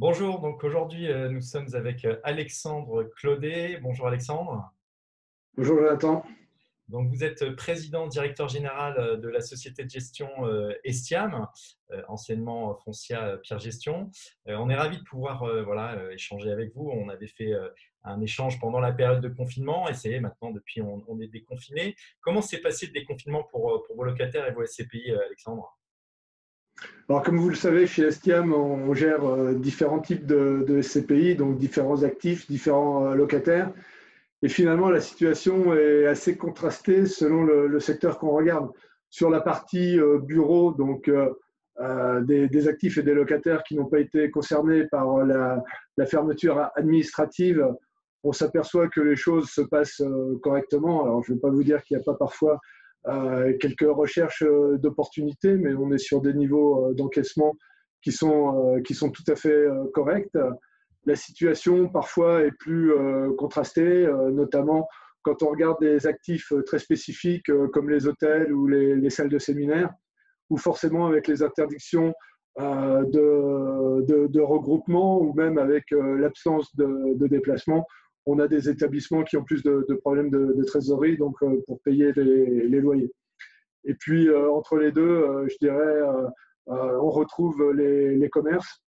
Bonjour, donc aujourd'hui nous sommes avec Alexandre Claudet. Bonjour Alexandre. Bonjour Jonathan. Donc vous êtes président directeur général de la société de gestion Estiam, anciennement Foncia Pierre Gestion. On est ravis de pouvoir échanger avec vous. On avait fait un échange pendant la période de confinement et c'est maintenant depuis on est déconfiné. Comment s'est passé le déconfinement pour vos locataires et vos SCPI, Alexandre? Alors comme vous le savez, chez Estiam, on gère différents types de SCPI, donc différents actifs, différents locataires. Et finalement, la situation est assez contrastée selon le secteur qu'on regarde. Sur la partie bureau, donc des actifs et des locataires qui n'ont pas été concernés par la fermeture administrative, on s'aperçoit que les choses se passent correctement. Alors je ne vais pas vous dire qu'il n'y a pas parfois quelques recherches d'opportunités, mais on est sur des niveaux d'encaissement qui sont tout à fait corrects. La situation parfois est plus contrastée, notamment quand on regarde des actifs très spécifiques comme les hôtels ou les salles de séminaire, où forcément avec les interdictions de regroupement ou même avec l'absence de déplacement, on a des établissements qui ont plus de problèmes de trésorerie donc pour payer les loyers. Et puis entre les deux, je dirais, on retrouve les commerces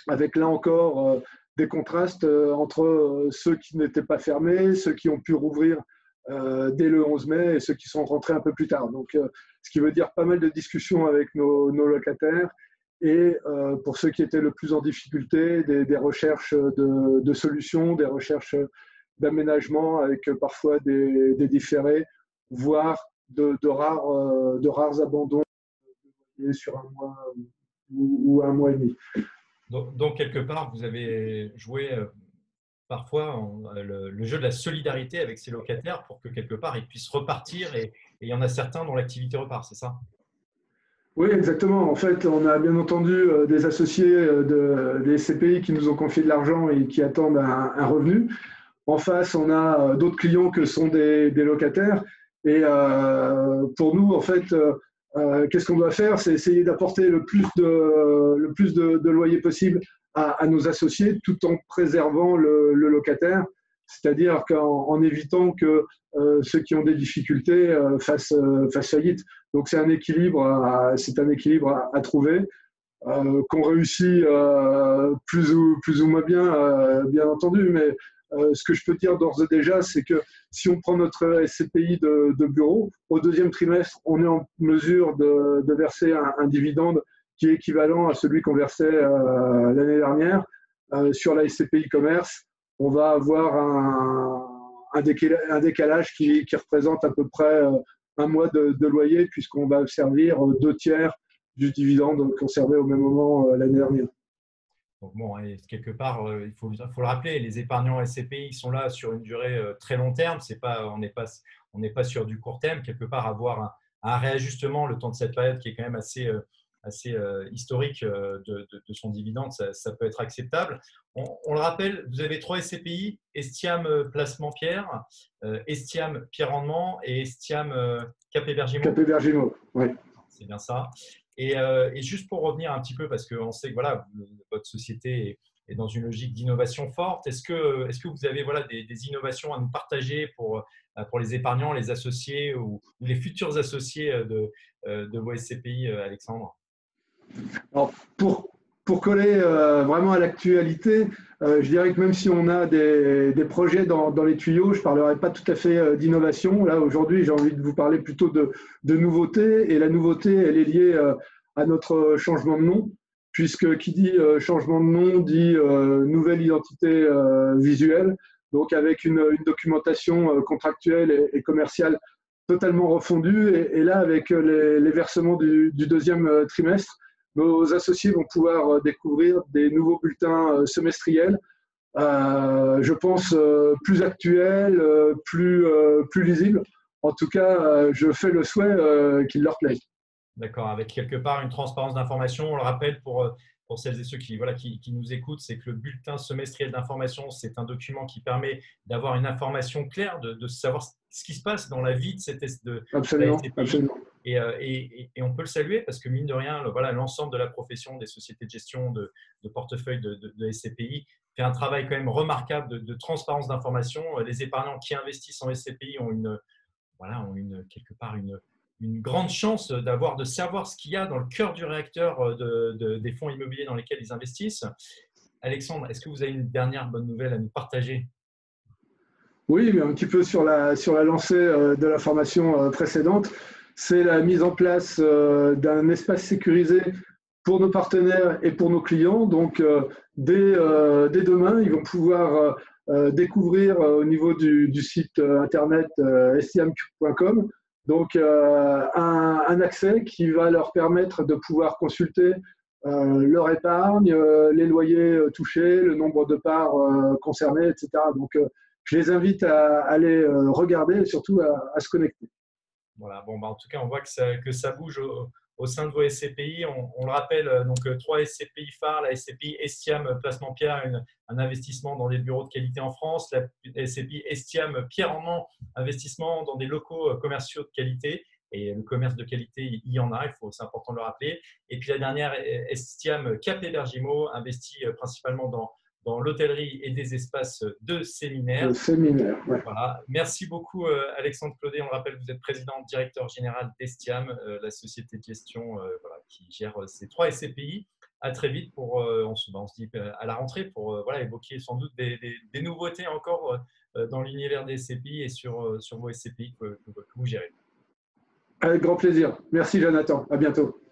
avec là encore des contrastes entre ceux qui n'étaient pas fermés, ceux qui ont pu rouvrir dès le 11 mai et ceux qui sont rentrés un peu plus tard. Donc, ce qui veut dire pas mal de discussions avec nos locataires et pour ceux qui étaient le plus en difficulté, des recherches de solutions, des recherches d'aménagement avec parfois des différés, voire de rares abandons sur un mois ou un mois et demi. Donc, quelque part, vous avez joué parfois le jeu de la solidarité avec ses locataires pour que quelque part ils puissent repartir et il y en a certains dont l'activité repart, c'est ça? Oui, exactement. En fait, on a bien entendu des associés des SCPI qui nous ont confié de l'argent et qui attendent un revenu. En face, on a d'autres clients que sont des locataires. Et pour nous, en fait, qu'est-ce qu'on doit faire? C'est essayer d'apporter le plus de loyers possible à nos associés tout en préservant le locataire, c'est-à-dire qu'en évitant que ceux qui ont des difficultés fassent faillite. Donc c'est un équilibre, à trouver qu'on réussit plus ou moins bien, bien entendu. Mais ce que je peux dire d'ores et déjà, c'est que si on prend notre SCPI de bureau, au deuxième trimestre, on est en mesure de verser un dividende qui est équivalent à celui qu'on versait l'année dernière. Sur la SCPI commerce, on va avoir un décalage qui représente à peu près un mois de loyer, puisqu'on va servir deux tiers du dividende conservé au même moment l'année dernière. Donc bon, et quelque part, il faut le rappeler, les épargnants SCPI sont là sur une durée très long terme. C'est pas, on n'est pas sur du court terme. Quelque part, avoir un réajustement le temps de cette période qui est quand même assez historique de son dividende, ça peut être acceptable. On le rappelle, vous avez trois SCPI, Estiam Placement Pierre, Estiam Pierre Rendement et Estiam Cap Hébergement. Capé Bergimo, oui. C'est bien ça. Et juste pour revenir un petit peu, parce qu'on sait que voilà, votre société est dans une logique d'innovation forte, est-ce que vous avez voilà, des innovations à nous partager pour les épargnants, les associés ou les futurs associés de vos SCPI, Alexandre? Alors, pour coller vraiment à l'actualité, je dirais que même si on a des projets dans les tuyaux, je ne parlerai pas tout à fait d'innovation. Là, aujourd'hui, j'ai envie de vous parler plutôt de nouveauté. Et la nouveauté, elle est liée à notre changement de nom, puisque qui dit changement de nom dit nouvelle identité visuelle, donc avec une documentation contractuelle et commerciale totalement refondue. Et là, avec les versements du deuxième trimestre, nos associés vont pouvoir découvrir des nouveaux bulletins semestriels, je pense plus actuels, plus lisibles. En tout cas, je fais le souhait qu'il leur plaise. D'accord, avec quelque part une transparence d'information. On le rappelle pour celles et ceux qui nous écoutent, c'est que le bulletin semestriel d'information, c'est un document qui permet d'avoir une information claire, de savoir ce qui se passe dans la vie de la Absolument, SCPI. absolument. Et on peut le saluer parce que, mine de rien, voilà, l'ensemble de la profession des sociétés de gestion de portefeuille de SCPI fait un travail quand même remarquable de transparence d'information. Les épargnants qui investissent en SCPI voilà, quelque part une grande chance de savoir ce qu'il y a dans le cœur du réacteur des fonds immobiliers dans lesquels ils investissent. Alexandre, est-ce que vous avez une dernière bonne nouvelle à nous partager? Oui, mais un petit peu sur la lancée de la formation précédente, c'est la mise en place d'un espace sécurisé pour nos partenaires et pour nos clients. Donc, dès demain, ils vont pouvoir découvrir au niveau du site internet stiam.com donc un accès qui va leur permettre de pouvoir consulter leur épargne, les loyers touchés, le nombre de parts concernées, etc. Donc, je les invite à aller regarder et surtout à se connecter. Voilà, bon, en tout cas, on voit que ça bouge au sein de vos SCPI. On le rappelle, donc 3 SCPI phares, la SCPI Estiam Placement Pierre, un investissement dans des bureaux de qualité en France, la SCPI Estiam Pierre en Mans, investissement dans des locaux commerciaux de qualité. Et le commerce de qualité, il y en a, c'est important de le rappeler. Et puis la dernière, Estiam Cap Bergimo, investi principalement dans l'hôtellerie et des espaces de séminaires. Le séminaire, ouais. Voilà. Merci beaucoup, Alexandre Claudet. On le rappelle, vous êtes président directeur général d'Estiam, la société de gestion voilà, qui gère ces 3 SCPI. À très vite on se dit à la rentrée pour voilà, évoquer sans doute des nouveautés encore dans l'univers des SCPI et sur vos SCPI que vous gérez. Avec grand plaisir. Merci, Jonathan. À bientôt.